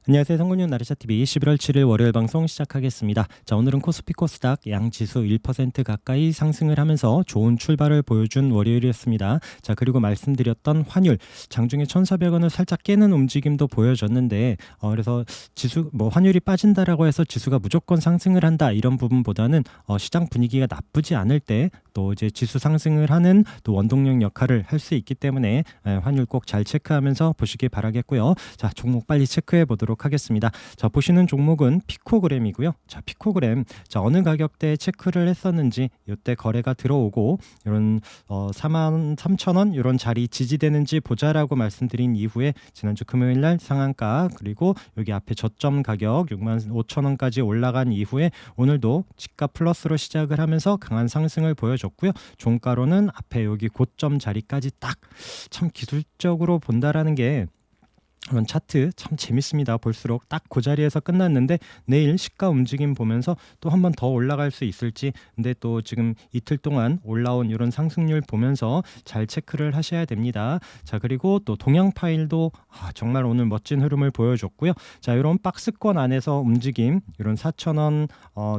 안녕하세요. 성군용 나르샤TV 11월 7일 월요일 방송 시작하겠습니다. 자, 오늘은 코스피 코스닥 양지수 1% 가까이 상승을 하면서 좋은 출발을 보여준 월요일이었습니다. 자, 그리고 말씀드렸던 환율 장중에 1,400원을 살짝 깨는 움직임도 보여졌는데 그래서 지수 환율이 빠진다라고 해서 지수가 무조건 상승을 한다 이런 부분보다는 시장 분위기가 나쁘지 않을 때 또 이제 지수 상승을 하는 또 원동력 역할을 할 수 있기 때문에 환율 꼭 잘 체크하면서 보시기 바라겠고요. 자, 종목 빨리 체크해 보도록 하겠습니다. 자, 보시는 종목은 피코그램이고요. 자, 피코그램 자, 어느 가격대에 체크를 했었는지 이때 거래가 들어오고 이런 43,000원 이런 자리 지지되는지 보자라고 말씀드린 이후에 지난주 금요일 날 상한가 그리고 여기 앞에 저점 가격 65,000원까지 올라간 이후에 오늘도 지가 플러스로 시작을 하면서 강한 상승을 보여줬고요. 종가로는 앞에 여기 고점 자리까지 딱 참 기술적으로 본다라는 게 그런 차트 참 재밌습니다. 볼수록 딱 그 자리에서 끝났는데 내일 시가 움직임 보면서 또 한 번 더 올라갈 수 있을지 근데 또 지금 이틀 동안 올라온 이런 상승률 보면서 잘 체크를 하셔야 됩니다. 자, 그리고 또 동향 파일도 정말 오늘 멋진 흐름을 보여줬고요. 자, 이런 박스권 안에서 움직임 이런 4,000원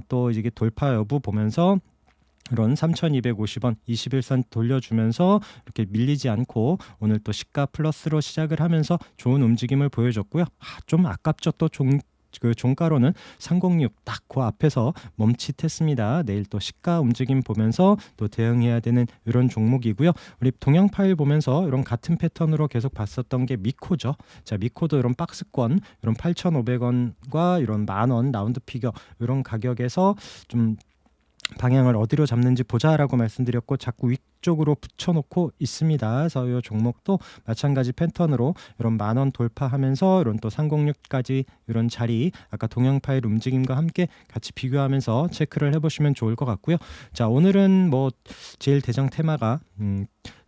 또 이게 돌파 여부 보면서 이런 3,250원 21선 돌려주면서 이렇게 밀리지 않고 오늘 또 시가 플러스로 시작을 하면서 좋은 움직임을 보여줬고요. 좀 아깝죠. 또 종가로는 306 딱 그 앞에서 멈칫했습니다. 내일 또 시가 움직임 보면서 또 대응해야 되는 이런 종목이고요. 우리 동향 파일 보면서 이런 같은 패턴으로 계속 봤었던 게 미코죠. 자, 미코도 이런 박스권 이런 8,500원과 이런 만원 라운드 피겨 이런 가격에서 좀 방향을 어디로 잡는지 보자라고 말씀드렸고 자꾸 위쪽으로 붙여놓고 있습니다. 그래서 이 종목도 마찬가지 패턴으로 이런 만원 돌파하면서 이런 또 306까지 이런 자리 아까 동향 파일 움직임과 함께 같이 비교하면서 체크를 해보시면 좋을 것 같고요. 자, 오늘은 제일 대장 테마가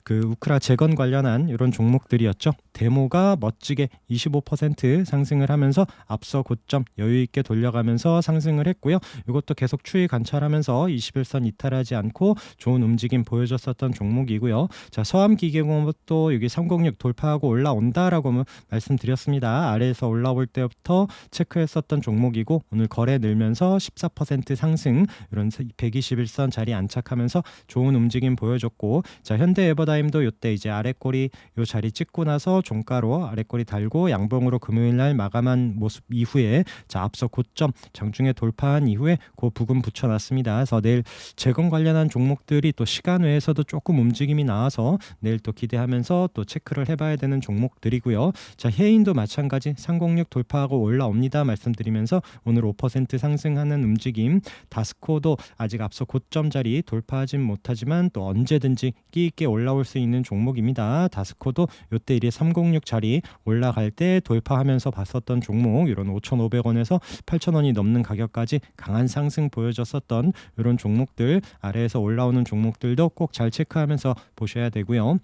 그 우크라 재건 관련한 이런 종목들이었죠. 데모가 멋지게 25% 상승을 하면서 앞서 고점 여유 있게 돌려가면서 상승을 했고요. 이것도 계속 추이 관찰하면서 21선 이탈하지 않고 좋은 움직임 보여줬었던 종목이고요. 자, 서암기계공업도 여기 306 돌파하고 올라온다라고 말씀드렸습니다. 아래에서 올라올 때부터 체크했었던 종목이고 오늘 거래 늘면서 14% 상승 이런 121선 자리 안착하면서 좋은 움직임 보여줬고 자, 현대에버다임도 이때 이제 아래꼬리 요 자리 찍고 나서 종가로 아래꼬리 달고 양봉으로 금요일 날 마감한 모습 이후에 자, 앞서 고점 장중에 돌파한 이후에 그 부근 붙여놨습니다. 그래서 내일 재건 관련한 종목들이 또 시간 외에서도 조금 움직임이 나와서 내일 또 기대하면서 또 체크를 해봐야 되는 종목들이고요. 자, 해인도 마찬가지 306 돌파하고 올라옵니다 말씀드리면서 오늘 5% 상승하는 움직임. 다스코도 아직 앞서 고점 자리 돌파하진 못하지만 또 언제든지 끼 있게 올라올 수 있는 종목입니다. 다스코도 이때 306 자리 올라갈 때 돌파하면서 봤었던 종목 이런 5,500원에서 8,000원이 넘는 가격까지 강한 상승 보여줬었던 이런 종목들 아래에서 올라오는 종목들도 꼭 잘 체크하면서 보셔야 되고요.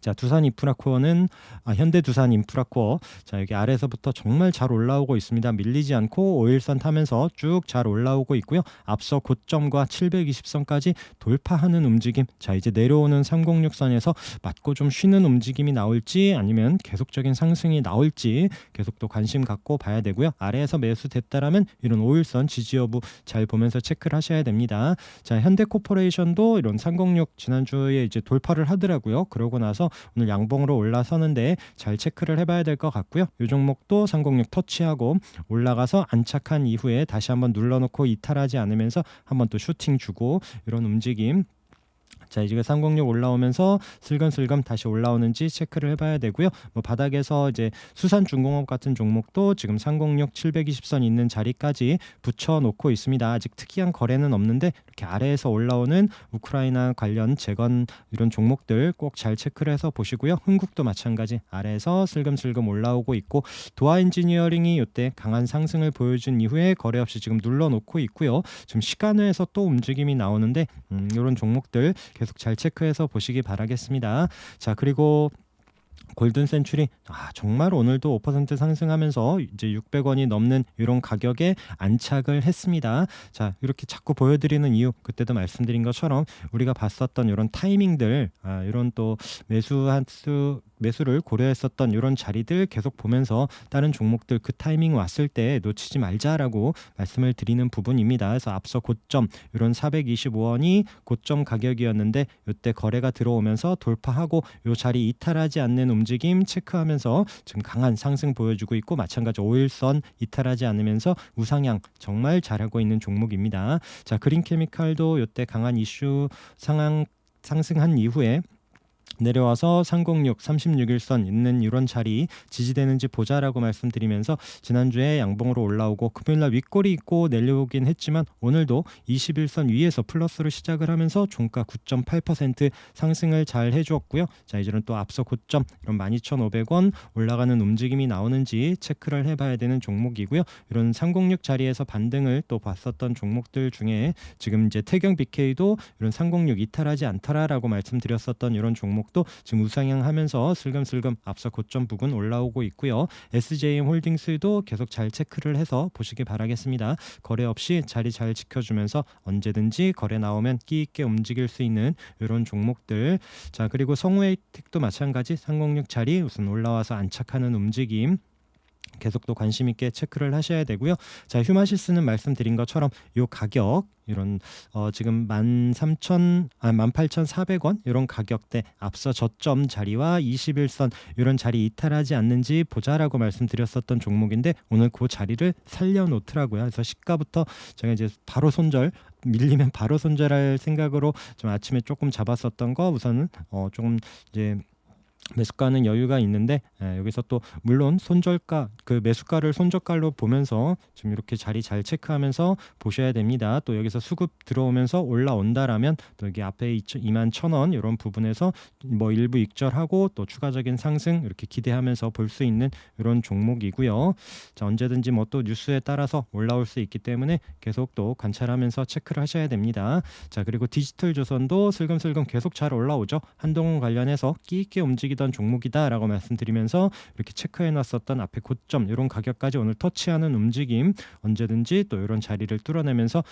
자, 두산 인프라코어는 현대 두산 인프라코어 자, 여기 아래에서부터 정말 잘 올라오고 있습니다. 밀리지 않고 5일선 타면서 쭉 잘 올라오고 있고요. 앞서 고점과 720선까지 돌파하는 움직임. 자, 이제 내려오는 306선에서 맞고 좀 쉬는 움직임이 나올지 아니면 계속적인 상승이 나올지 계속 또 관심 갖고 봐야 되고요. 아래에서 매수됐다라면 이런 5일선 지지 여부 잘 보면서 체크를 하셔야 됩니다. 자, 현대코퍼레이션도 이런 306 지난주에 이제 돌파를 하더라고요. 그러고 나서 오늘 양봉으로 올라서는데 잘 체크를 해봐야 될 것 같고요. 이 종목도 306 터치하고 올라가서 안착한 이후에 다시 한번 눌러놓고 이탈하지 않으면서 한번 또 슈팅 주고 이런 움직임. 자, 이제 306 올라오면서 슬금슬금 다시 올라오는지 체크를 해봐야 되고요. 바닥에서 이제 수산중공업 같은 종목도 지금 306 720선 있는 자리까지 붙여놓고 있습니다. 아직 특이한 거래는 없는데 이렇게 아래에서 올라오는 우크라이나 관련 재건 이런 종목들 꼭 잘 체크를 해서 보시고요. 흥국도 마찬가지 아래에서 슬금슬금 올라오고 있고 도하엔지니어링이 이때 강한 상승을 보여준 이후에 거래 없이 지금 눌러놓고 있고요. 지금 시간외에서 또 움직임이 나오는데 이런 종목들 계속 잘 체크해서 보시기 바라겠습니다. 자, 그리고 골든 센츄리 정말 오늘도 5% 상승하면서 이제 600원이 넘는 이런 가격에 안착을 했습니다. 자, 이렇게 자꾸 보여드리는 이유 그때도 말씀드린 것처럼 우리가 봤었던 이런 타이밍들 이런 또 매수를 고려했었던 이런 자리들 계속 보면서 다른 종목들 그 타이밍 왔을 때 놓치지 말자라고 말씀을 드리는 부분입니다. 그래서 앞서 고점 이런 425원이 고점 가격이었는데 이때 거래가 들어오면서 돌파하고 이 자리 이탈하지 않는 움직임 체크하면서 지금 강한 상승 보여주고 있고, 마찬가지 5일선 이탈하지 않으면서 우상향 정말 잘하고 있는 종목입니다. 자, 그린케미칼도 이때 강한 이슈 상황 상승한 이후에 내려와서 306, 36일선 있는 이런 자리 지지되는지 보자라고 말씀드리면서 지난주에 양봉으로 올라오고 금요일날 윗꼬리 있고 내려오긴 했지만 오늘도 21선 위에서 플러스로 시작을 하면서 종가 9.8% 상승을 잘 해주었고요. 자, 이제는 또 앞서 고점 이런 12,500원 올라가는 움직임이 나오는지 체크를 해봐야 되는 종목이고요. 이런 306 자리에서 반등을 또 봤었던 종목들 중에 지금 이제 태경 BK도 이런 306 이탈하지 않더라라고 말씀드렸었던 이런 종목도 지금 우상향하면서 슬금슬금 앞서 고점 부근 올라오고 있고요. SJM 홀딩스도 계속 잘 체크를 해서 보시기 바라겠습니다. 거래 없이 자리 잘 지켜주면서 언제든지 거래 나오면 끼 있게 움직일 수 있는 이런 종목들. 자, 그리고 성우에이텍도 마찬가지 306 자리 우선 올라와서 안착하는 움직임 계속 또 관심 있게 체크를 하셔야 되고요. 자, 휴마시스는 말씀드린 것처럼 이 가격 이런 지금 18,400원 이런 가격대 앞서 저점 자리와 21선 이런 자리 이탈하지 않는지 보자라고 말씀드렸었던 종목인데 오늘 그 자리를 살려놓더라고요. 그래서 시가부터 제가 이제 바로 손절 밀리면 바로 손절할 생각으로 좀 아침에 조금 잡았었던 거 우선은 조금 이제 매수가는 여유가 있는데 여기서 또 물론 손절가 그 매수가를 손절가로 보면서 지금 이렇게 자리 잘 체크하면서 보셔야 됩니다. 또 여기서 수급 들어오면서 올라온다라면 또 여기 앞에 21,000원 이런 부분에서 뭐 일부 익절하고 또 추가적인 상승 이렇게 기대하면서 볼 수 있는 이런 종목이고요. 자, 언제든지 뭐 또 뉴스에 따라서 올라올 수 있기 때문에 계속 또 관찰하면서 체크를 하셔야 됩니다. 자, 그리고 디지털조선도 슬금슬금 계속 잘 올라오죠. 한동훈 관련해서 끼 있게 움직이던 종목이다라고 말씀드리면서 이렇게 체크해놨었던 앞에 고점 이런 가격까지 오늘 터치하는 움직임 언제든지 또 이런 자리를 뚫어내면서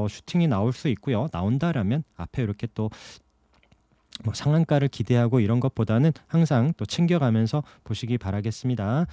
슈팅이 나올 수 있고요. 나온다라면 앞에 이렇게 또 뭐 상한가를 기대하고 이런 것보다는 항상 또 챙겨가면서 보시기 바라겠습니다.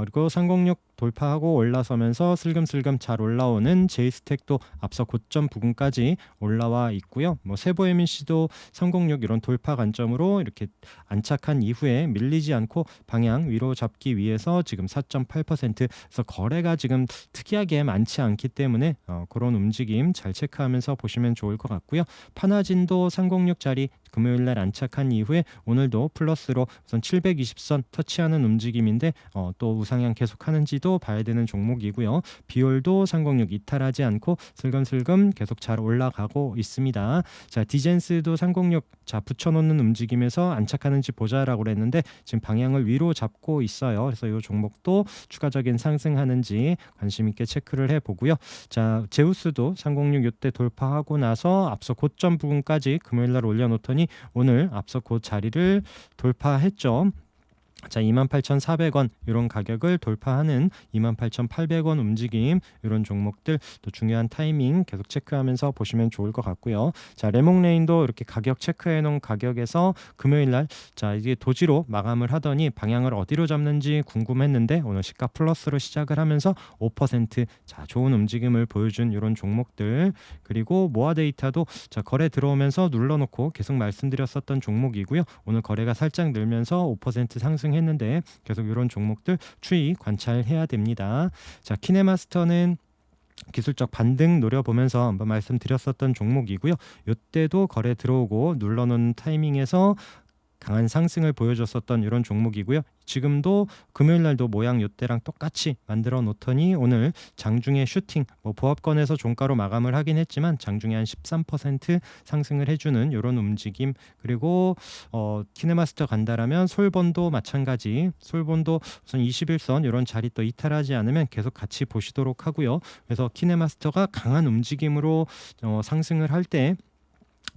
그리고 306 돌파하고 올라서면서 슬금슬금 잘 올라오는 제이스텍도 앞서 고점 부근까지 올라와 있고요. 뭐 세보에민씨도 306 이런 돌파 관점으로 이렇게 안착한 이후에 밀리지 않고 방향 위로 잡기 위해서 지금 4.8%에서 거래가 지금 특이하게 많지 않기 때문에 그런 움직임 잘 체크하면서 보시면 좋을 것 같고요. 파나진도 306 자리 금요일날 안착한 이후에 오늘도 플러스로 우선 720선 터치하는 움직임인데 또 우상향 계속하는지도 봐야 되는 종목이고요. 비올도 306 이탈하지 않고 슬금슬금 계속 잘 올라가고 있습니다. 자, 디젠스도 306 자 붙여놓는 움직임에서 안착하는지 보자라고 그랬는데 지금 방향을 위로 잡고 있어요. 그래서 이 종목도 추가적인 상승하는지 관심 있게 체크를 해보고요. 자, 제우스도 306 이때 돌파하고 나서 앞서 고점 부분까지 금요일날 올려놓더니 오늘 앞서 그 자리를 돌파했죠. 자, 28,400원 이런 가격을 돌파하는 28,800원 움직임 이런 종목들 또 중요한 타이밍 계속 체크하면서 보시면 좋을 것 같고요. 자, 레몽레인도 이렇게 가격 체크해 놓은 가격에서 금요일날 자 이게 도지로 마감을 하더니 방향을 어디로 잡는지 궁금했는데 오늘 시가 플러스로 시작을 하면서 5% 자 좋은 움직임을 보여준 이런 종목들. 그리고 모아데이터도 자 거래 들어오면서 눌러놓고 계속 말씀드렸었던 종목이고요. 오늘 거래가 살짝 늘면서 5% 상승 했는데 계속 이런 종목들 추이 관찰해야 됩니다. 자, 키네마스터는 기술적 반등 노려보면서 한번 말씀드렸었던 종목이고요. 이때도 거래 들어오고 눌러놓은 타이밍에서 강한 상승을 보여줬었던 이런 종목이고요. 지금도 금요일날도 모양 이때랑 똑같이 만들어 놓더니 오늘 장중에 슈팅 뭐 보합권에서 종가로 마감을 하긴 했지만 장중에 한 13% 상승을 해주는 이런 움직임. 그리고 키네마스터 간다라면 솔본도 마찬가지. 솔본도 우선 21선 이런 자리 또 이탈하지 않으면 계속 같이 보시도록 하고요. 그래서 키네마스터가 강한 움직임으로 상승을 할 때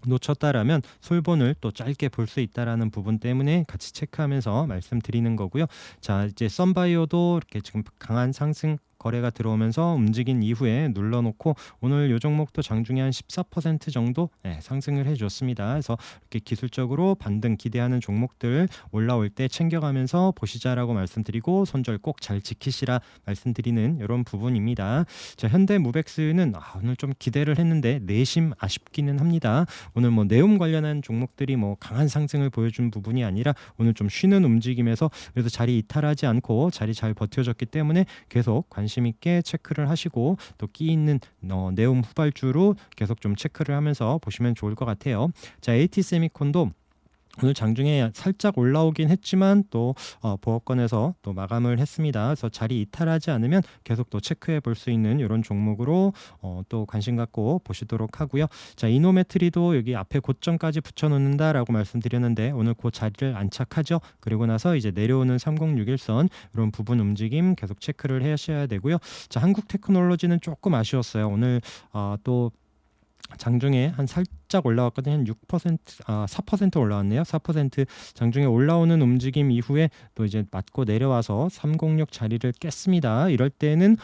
놓쳤다라면 솔본을 또 짧게 볼 수 있다라는 부분 때문에 같이 체크하면서 말씀드리는 거고요. 자, 이제 썬바이오도 이렇게 지금 강한 상승 거래가 들어오면서 움직인 이후에 눌러놓고 오늘 요 종목도 장중에 한 14% 정도 상승을 해줬습니다. 그래서 이렇게 기술적으로 반등 기대하는 종목들 올라올 때 챙겨가면서 보시자라고 말씀드리고 손절 꼭 잘 지키시라 말씀드리는 이런 부분입니다. 자, 현대무백스는 오늘 좀 기대를 했는데 내심 아쉽기는 합니다. 오늘 뭐 네옴 관련한 종목들이 뭐 강한 상승을 보여준 부분이 아니라 오늘 좀 쉬는 움직임에서 그래도 자리 이탈하지 않고 자리 잘 버텨줬기 때문에 계속 관심 있게 체크를 하시고 또 끼 있는 네옴 후발주로 계속 좀 체크를 하면서 보시면 좋을 것 같아요. 자, AT세미콘도 오늘 장중에 살짝 올라오긴 했지만 또 보합권에서 또 마감을 했습니다. 그래서 자리 이탈하지 않으면 계속 또 체크해 볼 수 있는 이런 종목으로 또 관심 갖고 보시도록 하고요. 자, 이노메트리도 여기 앞에 고점까지 붙여놓는다라고 말씀드렸는데 오늘 그 자리를 안착하죠. 그리고 나서 이제 내려오는 3061선 이런 부분 움직임 계속 체크를 하셔야 되고요. 자, 한국테크놀로지는 조금 아쉬웠어요. 오늘 또 장중에 한 살짝 올라왔거든요. 한 6%, 4% 올라왔네요. 4% 장중에 올라오는 움직임 이후에 또 이제 맞고 내려와서 306 자리를 깼습니다. 이럴 때는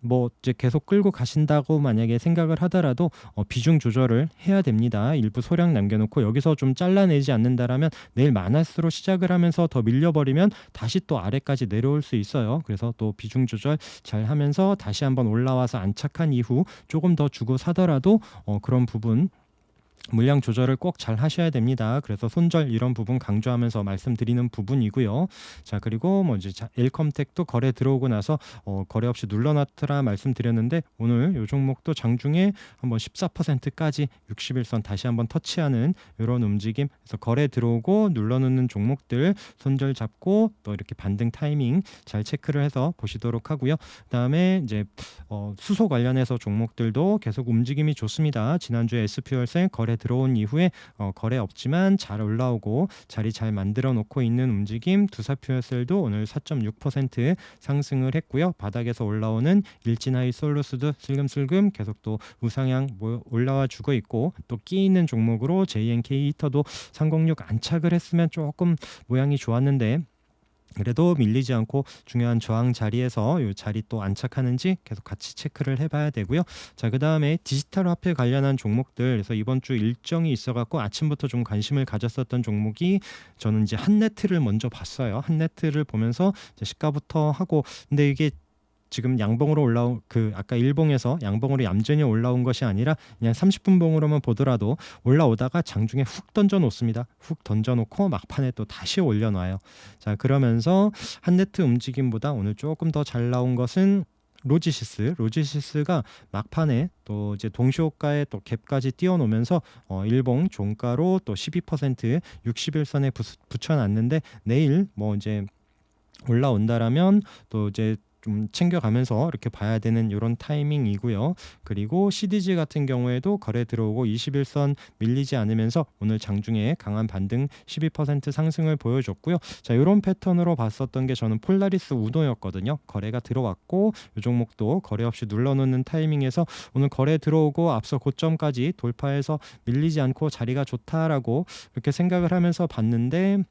뭐 이제 계속 끌고 가신다고 만약에 생각을 하더라도 비중 조절을 해야 됩니다. 일부 소량 남겨놓고 여기서 좀 잘라내지 않는다라면 내일 마이너스로 시작을 하면서 더 밀려버리면 다시 또 아래까지 내려올 수 있어요. 그래서 또 비중 조절 잘 하면서 다시 한번 올라와서 안착한 이후 조금 더 주고 사더라도 그런 부분 물량 조절을 꼭 잘 하셔야 됩니다. 그래서 손절 이런 부분 강조하면서 말씀드리는 부분이고요. 자, 그리고 뭐 이제 엘컴텍도 거래 들어오고 나서 거래 없이 눌러놨더라 말씀드렸는데 오늘 요 종목도 장중에 한번 14%까지 61선 다시 한번 터치하는 이런 움직임. 그래서 거래 들어오고 눌러놓는 종목들 손절 잡고 또 이렇게 반등 타이밍 잘 체크를 해서 보시도록 하고요. 그다음에 이제 수소 관련해서 종목들도 계속 움직임이 좋습니다. 지난주에 SP월생 거래 들어온 이후에 거래 없지만 잘 올라오고 자리 잘 만들어 놓고 있는 움직임. 두사퓨어셀도 오늘 4.6% 상승을 했고요. 바닥에서 올라오는 일진하이솔루스도 슬금슬금 계속 또 우상향 올라와 주고 있고 또 끼 있는 종목으로 JNK 히터도 306 안착을 했으면 조금 모양이 좋았는데 그래도 밀리지 않고 중요한 저항 자리에서 이 자리 또 안착하는지 계속 같이 체크를 해봐야 되고요. 자, 그 다음에 디지털 화폐 관련한 종목들. 그래서 이번 주 일정이 있어갖고 아침부터 좀 관심을 가졌었던 종목이 저는 이제 한네트를 먼저 봤어요. 한네트를 보면서 이제 시가부터 하고 근데 이게 지금 양봉으로 올라온 아까 일봉에서 양봉으로 얌전히 올라온 것이 아니라 그냥 30분 봉으로만 보더라도 올라오다가 장중에 훅 던져 놓습니다. 훅 던져 놓고 막판에 또 다시 올려놔요. 자, 그러면서 한네트 움직임보다 오늘 조금 더 잘 나온 것은 로지시스가 막판에 또 이제 동시호가에 또 갭까지 띄워놓으면서 일봉 종가로 또 12% 61선에 붙여놨는데 내일 뭐 이제 올라온다라면 또 이제 좀 챙겨가면서 이렇게 봐야 되는 이런 타이밍이고요. 그리고 CDG 같은 경우에도 거래 들어오고 21선 밀리지 않으면서 오늘 장중에 강한 반등 12% 상승을 보여줬고요. 자, 이런 패턴으로 봤었던 게 저는 폴라리스 우노였거든요. 거래가 들어왔고 이 종목도 거래 없이 눌러놓는 타이밍에서 오늘 거래 들어오고 앞서 고점까지 돌파해서 밀리지 않고 자리가 좋다라고 이렇게 생각을 하면서 봤는데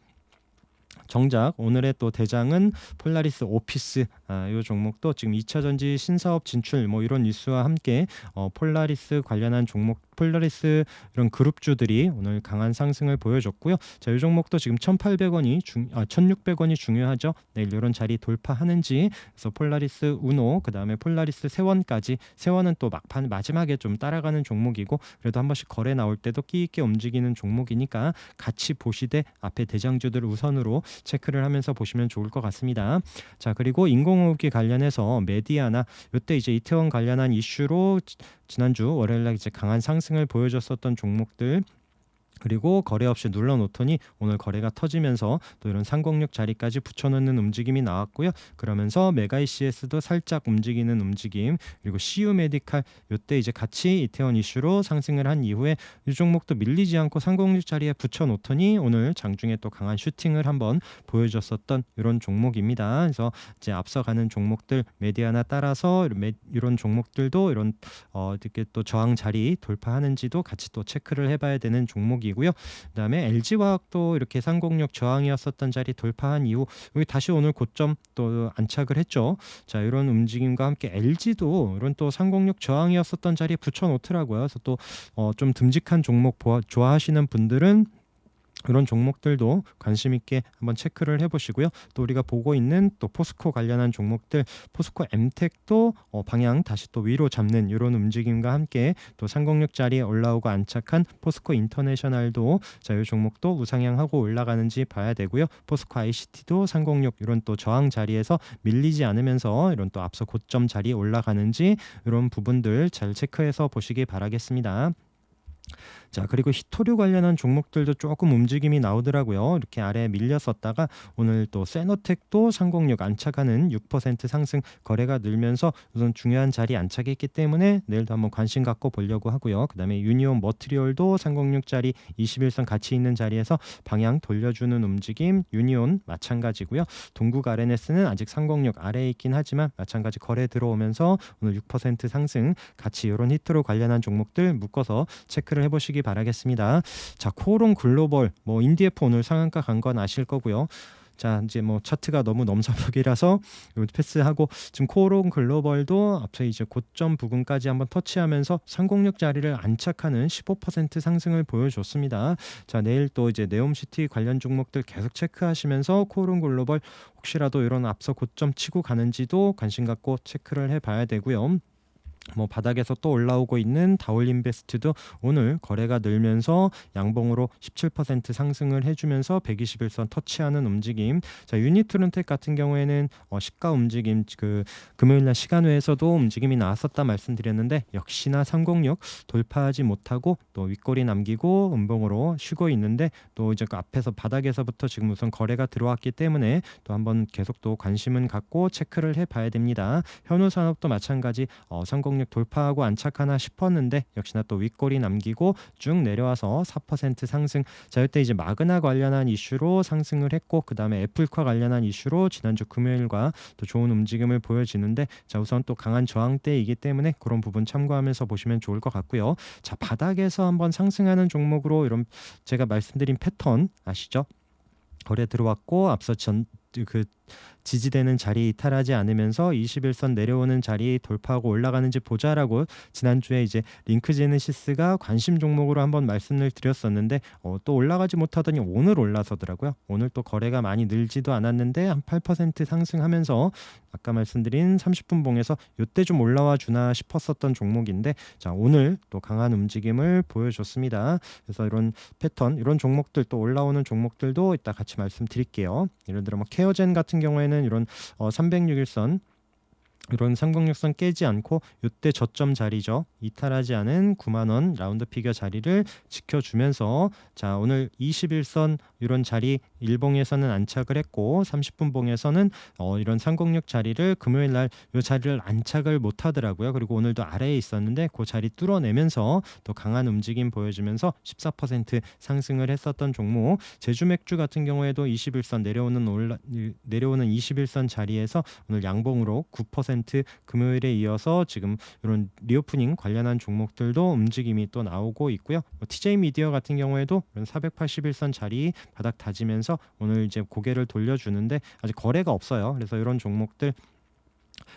정작 오늘의 또 대장은 폴라리스 오피스 이 종목도 지금 2차 전지 신사업 진출 뭐 이런 뉴스와 함께 폴라리스 관련한 종목 폴라리스 이런 그룹주들이 오늘 강한 상승을 보여줬고요. 자, 이 종목도 지금 1,800원이 1,600원이 중요하죠. 내일 이런 자리 돌파하는지 그래서 폴라리스 우노 그다음에 폴라리스 세원까지 세원은 또 막판 마지막에 좀 따라가는 종목이고 그래도 한 번씩 거래 나올 때도 끼 있게 움직이는 종목이니까 같이 보시되 앞에 대장주들 우선으로 체크를 하면서 보시면 좋을 것 같습니다. 자, 그리고 인공호흡기 관련해서 메디아나 이때 이제 이태원 관련한 이슈로 지난주 월요일날 이제 강한 상승을 보여줬었던 종목들 그리고 거래 없이 눌러놓더니 오늘 거래가 터지면서 또 이런 306 자리까지 붙여놓는 움직임이 나왔고요. 그러면서 메가이CS도 살짝 움직이는 움직임 그리고 CU 메디칼 이때 이제 같이 이태원 이슈로 상승을 한 이후에 이 종목도 밀리지 않고 306 자리에 붙여놓더니 오늘 장중에 또 강한 슈팅을 한번 보여줬었던 이런 종목입니다. 그래서 이제 앞서가는 종목들 메디아나 따라서 이런 종목들도 이런 이렇게 또 저항 자리 돌파하는지도 같이 또 체크를 해봐야 되는 종목이고 종목이고요. 그다음에 LG화학도 이렇게 306 저항이었었던 자리 돌파한 이후 여기 다시 오늘 고점 또 안착을 했죠. 자, 이런 움직임과 함께 LG도 이런 또 306 저항이었었던 자리에 붙여놓더라고요. 그래서 또 좀 듬직한 종목 좋아하시는 분들은 이런 종목들도 관심 있게 한번 체크를 해보시고요. 또 우리가 보고 있는 또 포스코 관련한 종목들, 포스코 엠텍도 방향 다시 또 위로 잡는 이런 움직임과 함께 또 306 자리에 올라오고 안착한 포스코 인터내셔널도 자, 이 종목도 우상향하고 올라가는지 봐야 되고요. 포스코 ICT도 306 이런 또 저항 자리에서 밀리지 않으면서 이런 또 앞서 고점 자리에 올라가는지 이런 부분들 잘 체크해서 보시기 바라겠습니다. 자, 그리고 히토류 관련한 종목들도 조금 움직임이 나오더라고요. 이렇게 아래에 밀렸었다가 오늘 또 세노텍도 306 안착하는 6% 상승, 거래가 늘면서 우선 중요한 자리 안착했기 때문에 내일도 한번 관심 갖고 보려고 하고요. 그 다음에 유니온 머티리얼도 306 자리 21선 같이 있는 자리에서 방향 돌려주는 움직임, 유니온 마찬가지고요. 동국 RNS는 아직 306 아래에 있긴 하지만 마찬가지 거래 들어오면서 오늘 6% 상승, 같이 이런 히토류 관련한 종목들 묶어서 체크를 해보시기 바라겠습니다. 자, 코오롱 글로벌 인디에프 오늘 상한가 간 건 아실 거고요. 자, 이제 차트가 너무 넘사벽이라서 패스하고 지금 코오롱 글로벌도 앞서 이제 고점 부근까지 한번 터치하면서 306 자리를 안착하는 15% 상승을 보여줬습니다. 자, 내일 또 이제 네옴시티 관련 종목들 계속 체크하시면서 코오롱 글로벌 혹시라도 이런 앞서 고점 치고 가는지도 관심 갖고 체크를 해봐야 되고요. 바닥에서 또 올라오고 있는 다올인베스트도 오늘 거래가 늘면서 양봉으로 17% 상승을 해주면서 121선 터치하는 움직임. 자, 유니트론텍 같은 경우에는 시가 움직임 금요일날 시간외에서도 움직임이 나왔었다 말씀드렸는데 역시나 306 돌파하지 못하고 또 윗꼬리 남기고 음봉으로 쉬고 있는데 또 이제 그 앞에서 바닥에서부터 지금 우선 거래가 들어왔기 때문에 또 한번 계속 또 관심은 갖고 체크를 해봐야 됩니다. 현우산업도 마찬가지 306 돌파하고 안착하나 싶었는데 역시나 또 윗꼬리 남기고 쭉 내려와서 4% 상승. 자, 이때 이제 마그나 관련한 이슈로 상승을 했고 그 다음에 애플과 관련한 이슈로 지난주 금요일과 또 좋은 움직임을 보여지는데 자, 우선 또 강한 저항대이기 때문에 그런 부분 참고하면서 보시면 좋을 것 같고요. 자, 바닥에서 한번 상승하는 종목으로 이런 제가 말씀드린 패턴 아시죠? 거래 들어왔고 앞서 지지되는 자리 이탈하지 않으면서 21선 내려오는 자리 돌파하고 올라가는지 보자라고 지난주에 이제 링크제네시스가 관심 종목으로 한번 말씀을 드렸었는데 또 올라가지 못하더니 오늘 올라서더라고요. 오늘 또 거래가 많이 늘지도 않았는데 한 8% 상승하면서 아까 말씀드린 30분 봉에서 이때 좀 올라와 주나 싶었었던 종목인데 자, 오늘 또 강한 움직임을 보여줬습니다. 그래서 이런 패턴, 이런 종목들 또 올라오는 종목들도 이따 같이 말씀드릴게요. 예를 들어 케어젠 같은 경우에는 이런 306일선 이런 306선 깨지 않고 이때 저점 자리죠. 이탈하지 않은 9만원 라운드 피겨 자리를 지켜주면서 자, 오늘 21선 이런 자리 일봉에서는 안착을 했고 30분 봉에서는 이런 306 자리를 금요일 날 이 자리를 안착을 못 하더라고요. 그리고 오늘도 아래에 있었는데 그 자리 뚫어내면서 또 강한 움직임 보여주면서 14% 상승을 했었던 종목. 제주 맥주 같은 경우에도 21선 내려오는 21선 자리에서 오늘 양봉으로 9% 금요일에 이어서 지금 이런 리오프닝 관련한 종목들도 움직임이 또 나오고 있고요. TJ 미디어 같은 경우에도 이런 481선 자리 바닥 다지면서 오늘 이제 고개를 돌려주는데 아직 거래가 없어요. 그래서 이런 종목들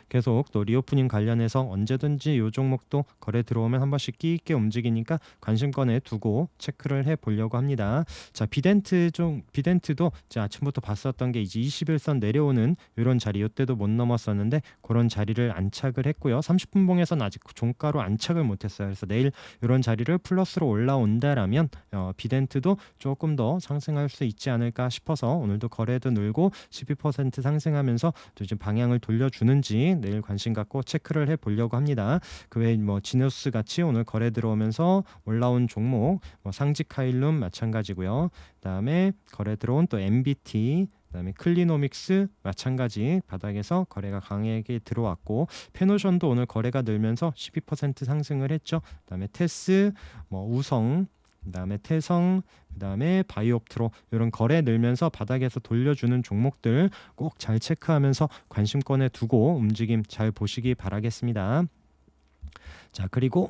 계속 또 리오프닝 관련해서 언제든지 이 종목도 거래 들어오면 한 번씩 끼 있게 움직이니까 관심권에 두고 체크를 해보려고 합니다. 자, 비덴트도 제가 아침부터 봤었던 게 이제 21선 내려오는 이런 자리 이때도 못 넘었었는데 그런 자리를 안착을 했고요. 30분 봉에서는 아직 종가로 안착을 못했어요. 그래서 내일 이런 자리를 플러스로 올라온다라면 비덴트도 조금 더 상승할 수 있지 않을까 싶어서 오늘도 거래도 늘고 12% 상승하면서 또 이제 방향을 돌려주는지 내일 관심 갖고 체크를 해보려고 합니다. 그 외에 지노스 같이 오늘 거래 들어오면서 올라온 종목 상직하일룸 마찬가지고요. 그다음에 거래 들어온 또 MBT 그다음에 클리노믹스 마찬가지 바닥에서 거래가 강하게 들어왔고 페노션도 오늘 거래가 늘면서 12% 상승을 했죠. 그다음에 테스, 우성, 그다음에 태성, 그다음에 바이옵트로 이런 거래 늘면서 바닥에서 돌려주는 종목들 꼭 잘 체크하면서 관심권에 두고 움직임 잘 보시기 바라겠습니다. 자, 그리고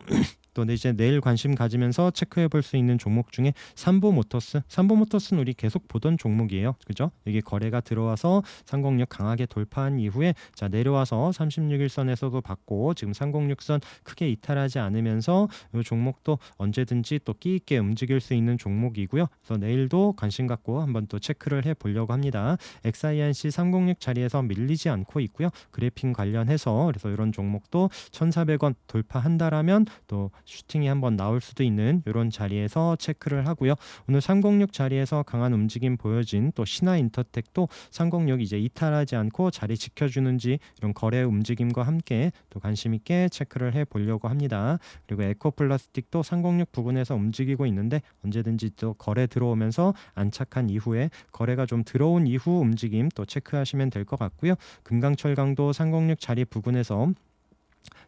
또 이제 내일 관심 가지면서 체크해 볼 수 있는 종목 중에 삼보모터스는 우리 계속 보던 종목이에요. 그죠? 여기 거래가 들어와서 상공력 강하게 돌파한 이후에 자, 내려와서 36일선에서도 받고 지금 306선 크게 이탈하지 않으면서 이 종목도 언제든지 또 끼 있게 움직일 수 있는 종목이고요. 그래서 내일도 관심 갖고 한번 또 체크를 해 보려고 합니다. XINC 306 자리에서 밀리지 않고 있고요. 그래핑 관련해서 그래서 이런 종목도 1,400원 돌파한다라면 또 슈팅이 한번 나올 수도 있는 이런 자리에서 체크를 하고요. 오늘 306 자리에서 강한 움직임 보여진 또 신화인터텍도 306 이제 이탈하지 않고 자리 지켜주는지 이런 거래 움직임과 함께 또 관심 있게 체크를 해 보려고 합니다. 그리고 에코플라스틱도 306 부근에서 움직이고 있는데 언제든지 또 거래 들어오면서 안착한 이후에 거래가 좀 들어온 이후 움직임 또 체크하시면 될 것 같고요. 금강철강도 306 자리 부근에서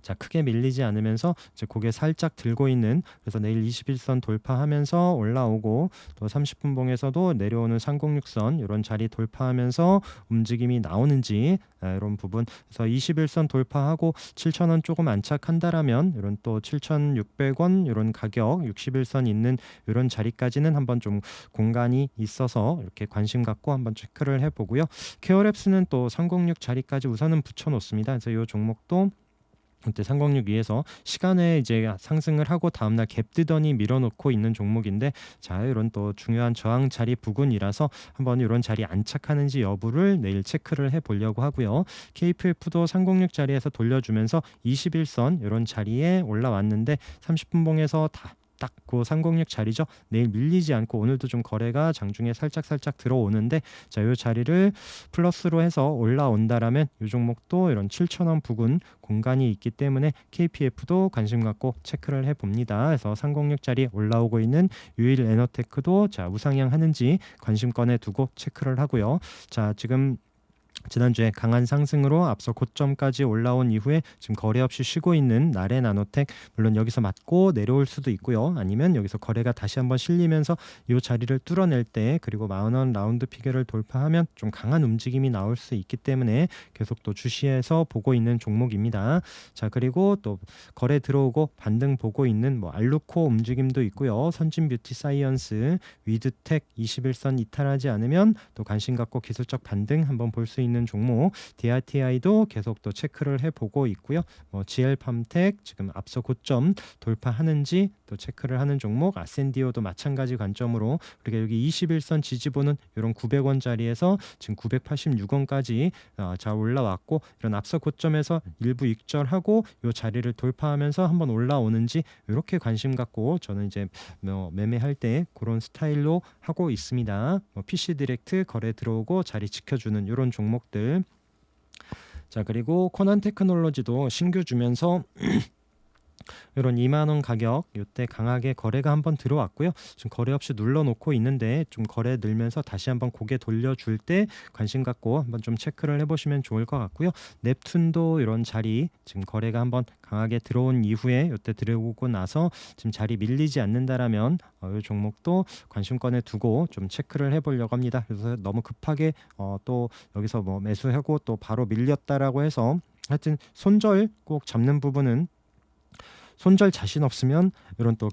자, 크게 밀리지 않으면서 이제 고개 살짝 들고 있는 그래서 내일 21선 돌파하면서 올라오고 또 30분 봉에서도 내려오는 306선 이런 자리 돌파하면서 움직임이 나오는지 이런 부분 그래서 21선 돌파하고 7,000원 조금 안착한다라면 이런 또 7,600원 이런 가격 61선 있는 이런 자리까지는 한번 좀 공간이 있어서 이렇게 관심 갖고 한번 체크를 해보고요. 케어랩스는 또 306 자리까지 우선은 붙여놓습니다. 그래서 이 종목도 그때 306 위에서 시간에 이제 상승을 하고 다음날 갭 뜨더니 밀어놓고 있는 종목인데 자, 이런 또 중요한 저항 자리 부근이라서 한번 이런 자리 안착하는지 여부를 내일 체크를 해보려고 하고요. KPF도 306 자리에서 돌려주면서 21선 이런 자리에 올라왔는데 30분 봉에서 딱 그 306 자리죠. 내일 밀리지 않고 오늘도 좀 거래가 장중에 살짝 들어오는데 자, 이 자리를 플러스로 해서 올라온다라면 이 종목도 이런 7,000원 부근 공간이 있기 때문에 KPF도 관심 갖고 체크를 해봅니다. 그래서 306 자리 올라오고 있는 유일 에너테크도 자, 우상향 하는지 관심권에 두고 체크를 하고요. 자, 지금 지난주에 강한 상승으로 앞서 고점까지 올라온 이후에 지금 거래 없이 쉬고 있는 나레나노텍 물론 여기서 맞고 내려올 수도 있고요. 아니면 여기서 거래가 다시 한번 실리면서 이 자리를 뚫어낼 때 그리고 40,000원 라운드 피겨를 돌파하면 좀 강한 움직임이 나올 수 있기 때문에 계속 또 주시해서 보고 있는 종목입니다. 자, 그리고 또 거래 들어오고 반등 보고 있는 뭐 알루코 움직임도 있고요. 선진뷰티 사이언스, 위드텍 21선 이탈하지 않으면 또 관심 갖고 기술적 반등 한번 볼 수 있는 종목 DRTI도 계속 또 체크를 해보고 있고요. GL팜텍 지금 앞서 고점 돌파하는지 또 체크를 하는 종목 아센디오도 마찬가지 관점으로 우리가 여기 21선 지지보는 이런 900원짜리에서 지금 986원까지 자 올라왔고 이런 앞서 고점에서 일부 익절하고 이 자리를 돌파하면서 한번 올라오는지 이렇게 관심 갖고 저는 이제 매매할 때 그런 스타일로 하고 있습니다. PC 디렉트 거래 들어오고 자리 지켜주는 이런 종목들. 자, 그리고 코난 테크놀로지도 신규 주면서 이런 2만 원 가격 이때 강하게 거래가 한번 들어왔고요. 지금 거래 없이 눌러놓고 있는데 좀 거래 늘면서 다시 한번 고개 돌려줄 때 관심 갖고 한번 좀 체크를 해보시면 좋을 것 같고요. 넵툰도 이런 자리 지금 거래가 한번 강하게 들어온 이후에 이때 들어오고 나서 지금 자리 밀리지 않는다라면 이 종목도 관심권에 두고 좀 체크를 해보려고 합니다. 그래서 너무 급하게 또 여기서 뭐 매수하고 또 바로 밀렸다라고 해서 하여튼 손절 꼭 잡는 부분은 손절 자신 없으면 이런 또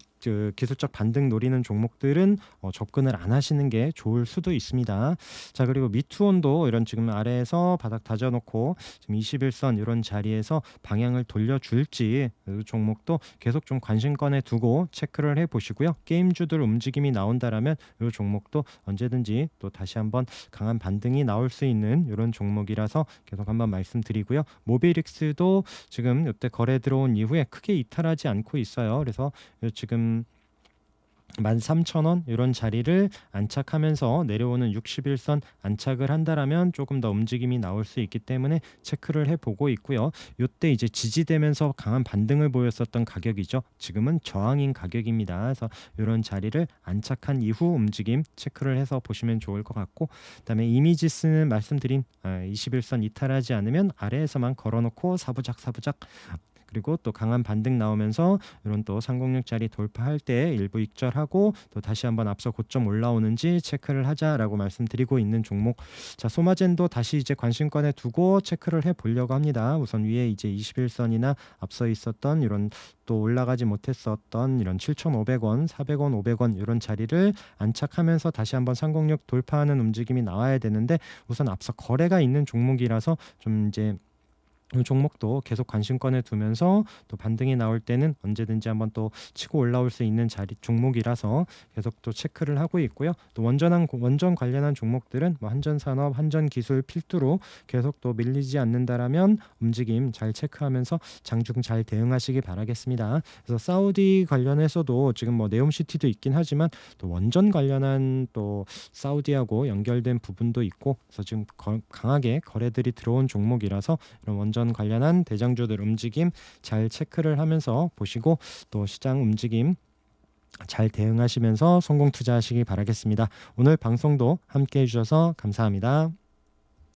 기술적 반등 노리는 종목들은 접근을 안 하시는 게 좋을 수도 있습니다. 자, 그리고 미투온도 이런 지금 아래에서 바닥 다져놓고 지금 21선 이런 자리에서 방향을 돌려줄지 이 종목도 계속 좀 관심권에 두고 체크를 해보시고요. 게임주들 움직임이 나온다라면 이 종목도 언제든지 또 다시 한번 강한 반등이 나올 수 있는 이런 종목이라서 계속 한번 말씀드리고요. 모비릭스도 지금 이때 거래 들어온 이후에 크게 이탈하지 않고 있어요. 그래서 지금 13,000원 이런 자리를 안착하면서 내려오는 61선 안착을 한다라면 조금 더 움직임이 나올 수 있기 때문에 체크를 해보고 있고요. 이때 이제 지지되면서 강한 반등을 보였었던 가격이죠. 지금은 저항인 가격입니다. 그래서 이런 자리를 안착한 이후 움직임 체크를 해서 보시면 좋을 것 같고 그다음에 이미지스는 말씀드린 21선 이탈하지 않으면 아래에서만 걸어놓고 사부작 그리고 또 강한 반등 나오면서 이런 또 306짜리 돌파할 때 일부 익절하고 또 다시 한번 앞서 고점 올라오는지 체크를 하자라고 말씀드리고 있는 종목. 자, 소마젠도 다시 이제 관심권에 두고 체크를 해 보려고 합니다. 우선 위에 이제 21선이나 앞서 있었던 이런 또 올라가지 못했었던 이런 7,500원, 400원, 500원 이런 자리를 안착하면서 다시 한번 306 돌파하는 움직임이 나와야 되는데 우선 앞서 거래가 있는 종목이라서 좀 이제 이 종목도 계속 관심권에 두면서 또 반등이 나올 때는 언제든지 한번 또 치고 올라올 수 있는 자리 종목이라서 계속 또 체크를 하고 있고요. 또 원전 관련한 종목들은 뭐 한전산업, 한전기술 필두로 계속 또 밀리지 않는다라면 움직임 잘 체크하면서 장중 잘 대응하시기 바라겠습니다. 그래서 사우디 관련해서도 지금 뭐 네옴시티도 있긴 하지만 또 원전 관련한 또 사우디하고 연결된 부분도 있고 그래서 지금 강하게 거래들이 들어온 종목이라서 이런 원전 관련한 대장주들 움직임 잘 체크를 하면서 보시고 또 시장 움직임 잘 대응하시면서 성공 투자하시기 바라겠습니다. 오늘 방송도 함께 해주셔서 감사합니다.